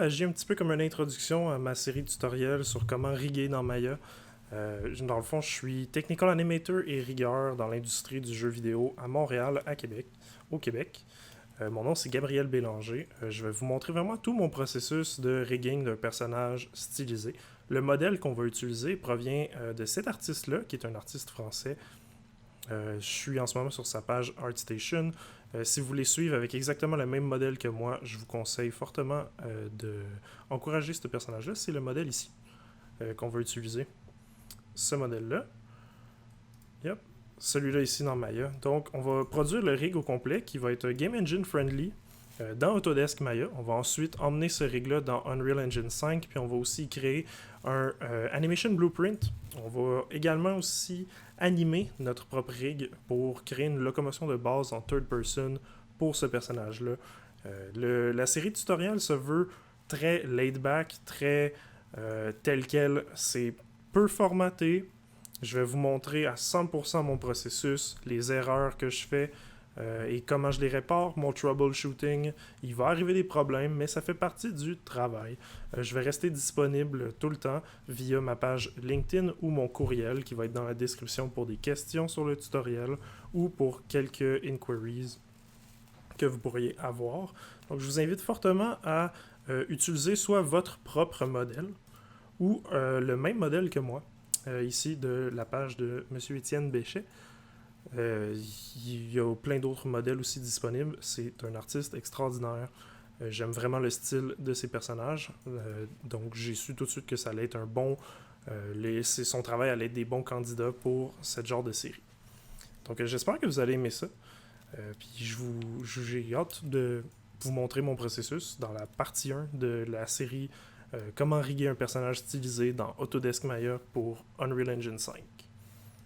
agit un petit peu comme une introduction à ma série de tutoriels sur comment riguer dans Maya. Dans le fond, je suis technical animator et rigueur dans l'industrie du jeu vidéo à Montréal, au Québec. Mon nom c'est Gabriel Bélanger. Je vais vous montrer vraiment tout mon processus de rigging d'un personnage stylisé. Le modèle qu'on va utiliser provient de cet artiste-là, qui est un artiste français. Je suis en ce moment sur sa page ArtStation. Si vous voulez suivre avec exactement le même modèle que moi, je vous conseille fortement d'encourager ce personnage-là. C'est le modèle ici qu'on va utiliser. Ce modèle-là. Yep. Celui-là ici dans Maya. Donc, on va produire le rig au complet qui va être Game Engine friendly dans Autodesk Maya. On va ensuite emmener ce rig-là dans Unreal Engine 5, puis on va aussi créer un animation blueprint. On va également aussi animer notre propre rig pour créer une locomotion de base en third person pour ce personnage-là. La série tutoriel se veut très laid back, très tel quel. C'est peu formaté. Je vais vous montrer à 100% mon processus, les erreurs que je fais et comment je les répare, mon troubleshooting. Il va arriver des problèmes, mais ça fait partie du travail. Je vais rester disponible tout le temps via ma page LinkedIn ou mon courriel qui va être dans la description pour des questions sur le tutoriel ou pour quelques inquiries que vous pourriez avoir. Donc je vous invite fortement à utiliser soit votre propre modèle ou le même modèle que moi. Ici de la page de M. Étienne Béchet. Il y a plein d'autres modèles aussi disponibles. C'est un artiste extraordinaire. J'aime vraiment le style de ses personnages. Donc j'ai su tout de suite que ça allait être un bon... son travail allait être des bons candidats pour ce genre de série. Donc j'espère que vous allez aimer ça. Puis j'ai hâte de vous montrer mon processus dans la partie 1 de la série comment riguer un personnage stylisé dans Autodesk Maya pour Unreal Engine 5.